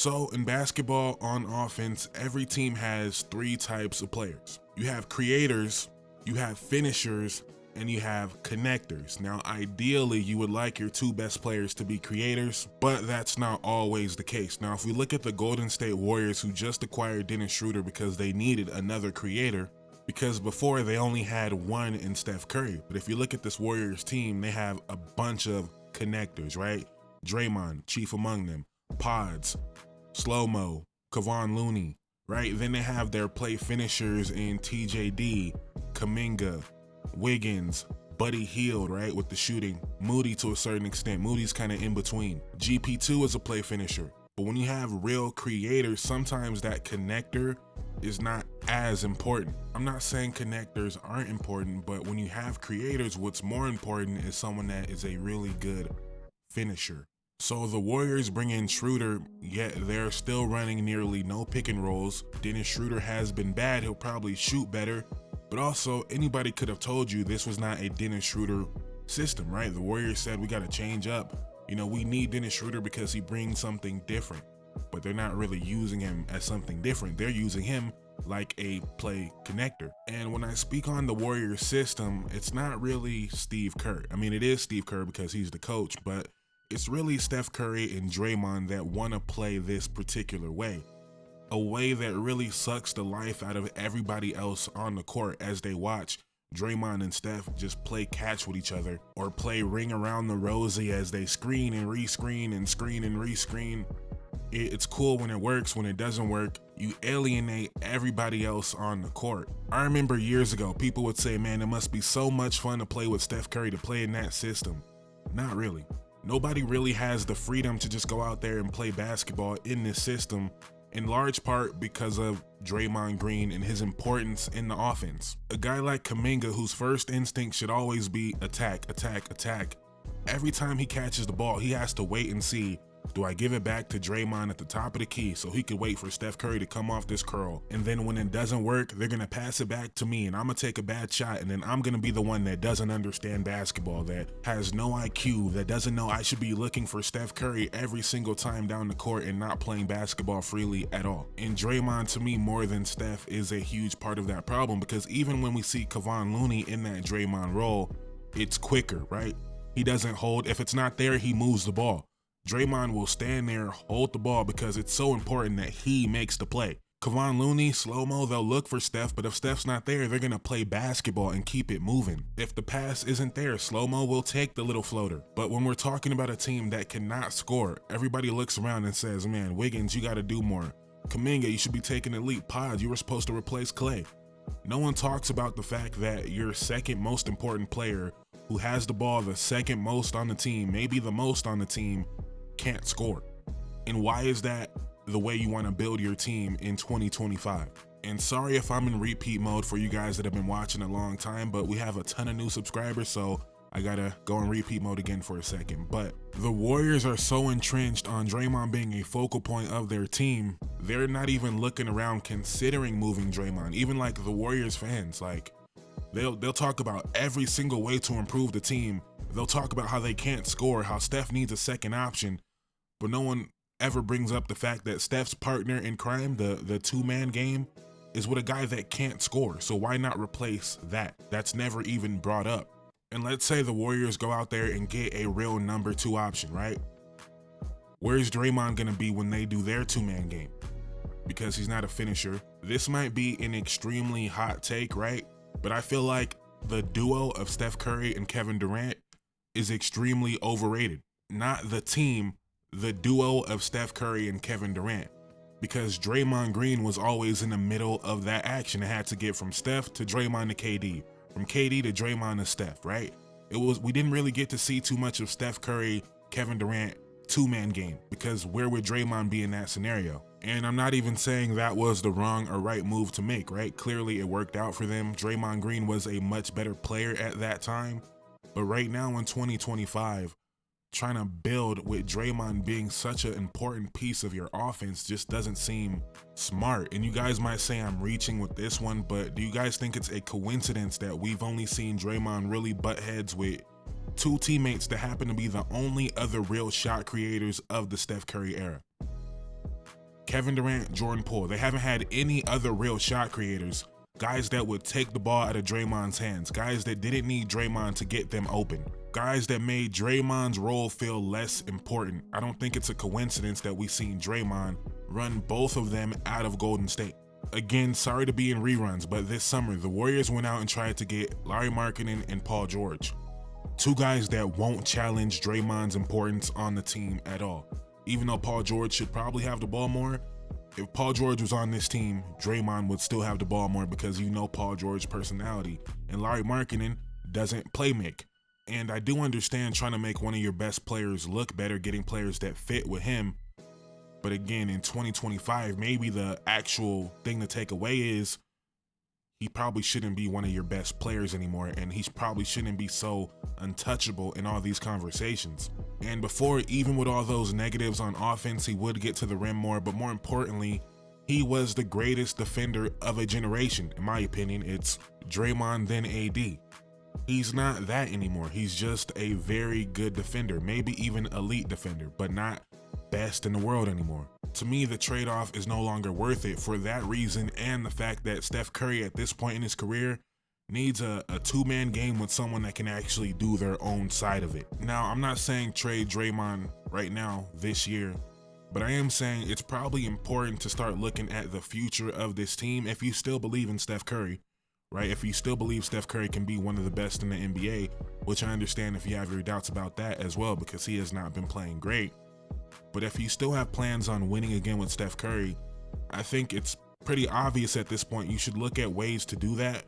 So in basketball on offense, every team has three types of players. You have creators, you have finishers, and you have connectors. Now, ideally, you would like your two best players to be creators, but that's not always the case. Now, if we look at the Golden State Warriors, who just acquired Dennis Schroeder because they needed another creator, because before they only had one in Steph Curry. But if you look at this Warriors team, they have a bunch of connectors, right? Draymond, chief among them, Pods, Slow-Mo, Kevon Looney, right? Then they have their play finishers in TJD, Kuminga, Wiggins, Buddy Hield, right, with the shooting, Moody to a certain extent. Moody's kind of in between. GP2 is a play finisher. But when you have real creators, sometimes that connector is not as important. I'm not saying connectors aren't important, but when you have creators, what's more important is someone that is a really good finisher. So the Warriors bring in Schroeder, yet they're still running nearly no pick and rolls. Dennis Schroeder has been bad. He'll probably shoot better. But also, anybody could have told you this was not a Dennis Schroeder system, right? The Warriors said we got to change up. You know, we need Dennis Schroeder because he brings something different. But they're not really using him as something different. They're using him like a play connector. And when I speak on the Warriors system, it's not really Steve Kerr. I mean, it is Steve Kerr because he's the coach, but it's really Steph Curry and Draymond that want to play this particular way. A way that really sucks the life out of everybody else on the court as they watch Draymond and Steph just play catch with each other or play ring around the rosy as they screen and rescreen and screen and rescreen. It's cool when it works. When it doesn't work, you alienate everybody else on the court. I remember years ago, people would say, man, it must be so much fun to play with Steph Curry, to play in that system. Not really. Nobody really has the freedom to just go out there and play basketball in this system, in large part because of Draymond Green and his importance in the offense. A guy like Kuminga, whose first instinct should always be attack, attack, attack. Every time he catches the ball, he has to wait and see, do I give it back to Draymond at the top of the key so he could wait for Steph Curry to come off this curl? And then when it doesn't work, they're going to pass it back to me and I'm going to take a bad shot, and then I'm going to be the one that doesn't understand basketball, that has no IQ, that doesn't know I should be looking for Steph Curry every single time down the court and not playing basketball freely at all. And Draymond, to me, more than Steph, is a huge part of that problem, because even when we see Kevon Looney in that Draymond role, it's quicker, right? He doesn't hold. If it's not there, he moves the ball. Draymond will stand there, hold the ball, because it's so important that he makes the play. Kevon Looney, Slow-Mo, they'll look for Steph, but if Steph's not there, they're going to play basketball and keep it moving. If the pass isn't there, Slow-Mo will take the little floater. But when we're talking about a team that cannot score, everybody looks around and says, man, Wiggins, you got to do more. Kuminga, you should be taking the leap. Pod, you were supposed to replace Clay. No one talks about the fact that your second most important player, who has the ball the second most on the team, maybe the most on the team, can't score. And why is that the way you want to build your team in 2025? And sorry if I'm in repeat mode for you guys that have been watching a long time, but we have a ton of new subscribers, so I gotta go in repeat mode again for a second. But the Warriors are so entrenched on Draymond being a focal point of their team, they're not even looking around considering moving Draymond. Even like the Warriors fans, like they'll talk about every single way to improve the team. They'll talk about how they can't score, how Steph needs a second option, but no one ever brings up the fact that Steph's partner in crime, the two-man game, is with a guy that can't score. So why not replace that? That's never even brought up. And let's say the Warriors go out there and get a real number two option, right? Where's Draymond gonna be when they do their two-man game? Because he's not a finisher. This might be an extremely hot take, right? But I feel like the duo of Steph Curry and Kevin Durant is extremely overrated. Not the team, the duo of Steph Curry and Kevin Durant. Because Draymond Green was always in the middle of that action. It had to get from Steph to Draymond to KD, from KD to Draymond to Steph, right? We didn't really get to see too much of Steph Curry, Kevin Durant two-man game, because where would Draymond be in that scenario? And I'm not even saying that was the wrong or right move to make, right? Clearly it worked out for them. Draymond Green was a much better player at that time. But right now in 2025, trying to build with Draymond being such an important piece of your offense just doesn't seem smart. And you guys might say I'm reaching with this one, but do you guys think it's a coincidence that we've only seen Draymond really butt heads with two teammates that happen to be the only other real shot creators of the Steph Curry era? Kevin Durant, Jordan Poole. They haven't had any other real shot creators, guys that would take the ball out of Draymond's hands, guys that didn't need Draymond to get them open, guys that made Draymond's role feel less important. I don't think it's a coincidence that we've seen Draymond run both of them out of Golden State. Again, sorry to be in reruns, but this summer, the Warriors went out and tried to get Lauri Markkanen and Paul George. Two guys that won't challenge Draymond's importance on the team at all. Even though Paul George should probably have the ball more, if Paul George was on this team, Draymond would still have the ball more because you know Paul George's personality. And Lauri Markkanen doesn't play make. And I do understand trying to make one of your best players look better, getting players that fit with him. But again, in 2025, maybe the actual thing to take away is he probably shouldn't be one of your best players anymore, and he probably shouldn't be so untouchable in all these conversations. And before, even with all those negatives on offense, he would get to the rim more, but more importantly, he was the greatest defender of a generation. In my opinion, it's Draymond then AD. He's not that anymore. He's just a very good defender, maybe even elite defender, but not best in the world anymore. To me, the trade-off is no longer worth it for that reason, and the fact that Steph Curry at this point in his career needs a two-man game with someone that can actually do their own side of it. Now, I'm not saying trade Draymond right now this year, but I am saying it's probably important to start looking at the future of this team if you still believe in Steph Curry, right? If you still believe Steph Curry can be one of the best in the NBA, which I understand if you have your doubts about that as well because he has not been playing great. But if you still have plans on winning again with Steph Curry, I think it's pretty obvious at this point you should look at ways to do that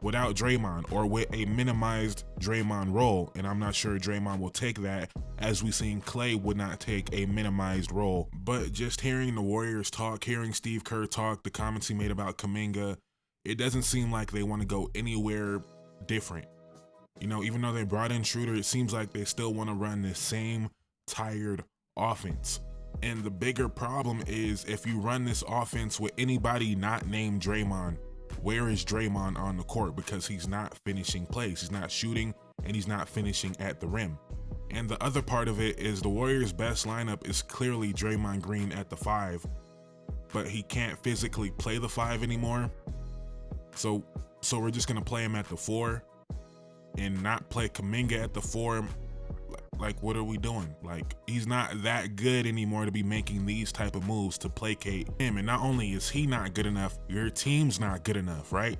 without Draymond or with a minimized Draymond role. And I'm not sure Draymond will take that, as we've seen Klay would not take a minimized role. But just hearing the Warriors talk, hearing Steve Kerr talk, the comments he made about Kuminga, it doesn't seem like they want to go anywhere different. You know, even though they brought in Schroeder, it seems like they still want to run this same tired offense. And the bigger problem is if you run this offense with anybody not named Draymond, where is Draymond on the court? Because he's not finishing plays, he's not shooting, and he's not finishing at the rim. And the other part of it is the Warriors' best lineup is clearly Draymond Green at the 5, but he can't physically play the 5 anymore. So we're just gonna play him at the 4 and not play Kuminga at the 4. Like, what are we doing? Like, he's not that good anymore to be making these type of moves to placate him. And not only is he not good enough, your team's not good enough, right?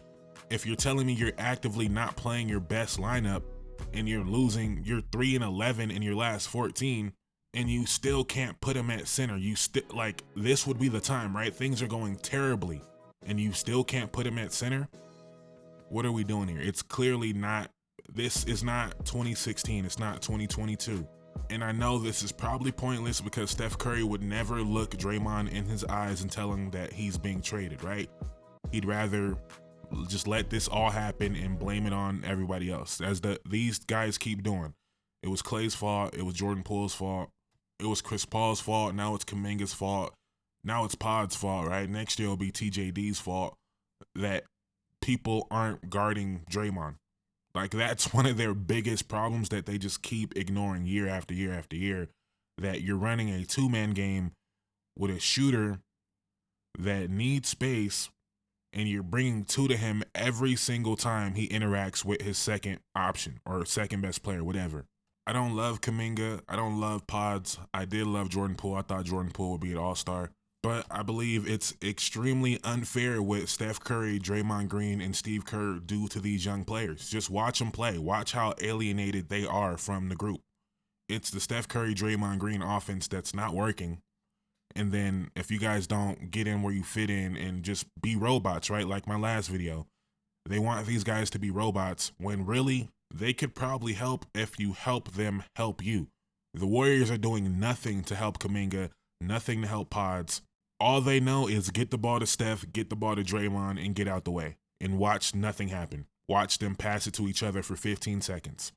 If you're telling me you're actively not playing your best lineup and you're losing, you're 3-11 in your last 14, and you still can't put him at center, you still, like, this would be the time, right? Things are going terribly and you still can't put him at center. What are we doing here? It's clearly not. This is not 2016, it's not 2022. And I know this is probably pointless because Steph Curry would never look Draymond in his eyes and tell him that he's being traded, right? He'd rather just let this all happen and blame it on everybody else, as these guys keep doing. It was Klay's fault, it was Jordan Poole's fault, it was Chris Paul's fault, now it's Kuminga's fault, now it's Pod's fault, right? Next year it'll be TJD's fault that people aren't guarding Draymond. Like, that's one of their biggest problems that they just keep ignoring year after year after year, that you're running a two-man game with a shooter that needs space and you're bringing two to him every single time he interacts with his second option or second best player, whatever. I don't love Kuminga. I don't love Pods. I did love Jordan Poole. I thought Jordan Poole would be an all-star. But I believe it's extremely unfair what Steph Curry, Draymond Green, and Steve Kerr do to these young players. Just watch them play. Watch how alienated they are from the group. It's the Steph Curry, Draymond Green offense that's not working. And then if you guys don't get in where you fit in and just be robots, right? Like my last video, they want these guys to be robots when really they could probably help if you help them help you. The Warriors are doing nothing to help Kuminga, nothing to help Pods. All they know is get the ball to Steph, get the ball to Draymond, and get out the way. And watch nothing happen. Watch them pass it to each other for 15 seconds.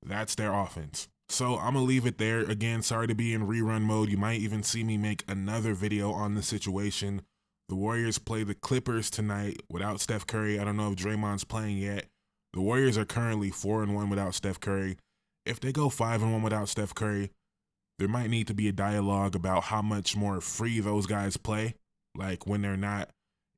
That's their offense. So I'm going to leave it there. Again, sorry to be in rerun mode. You might even see me make another video on the situation. The Warriors play the Clippers tonight without Steph Curry. I don't know if Draymond's playing yet. The Warriors are currently 4-1 without Steph Curry. If they go 5-1 without Steph Curry, There might need to be a dialogue about how much more free those guys play. Like when they're not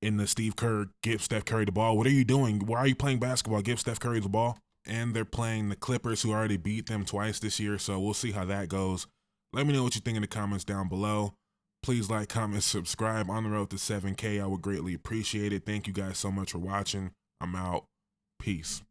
in the Steve Kerr, give Steph Curry the ball. What are you doing? Why are you playing basketball? Give Steph Curry the ball. And they're playing the Clippers, who already beat them twice this year. So we'll see how that goes. Let me know what you think in the comments down below. Please like, comment, subscribe. On the road to 7K, I would greatly appreciate it. Thank you guys so much for watching. I'm out. Peace.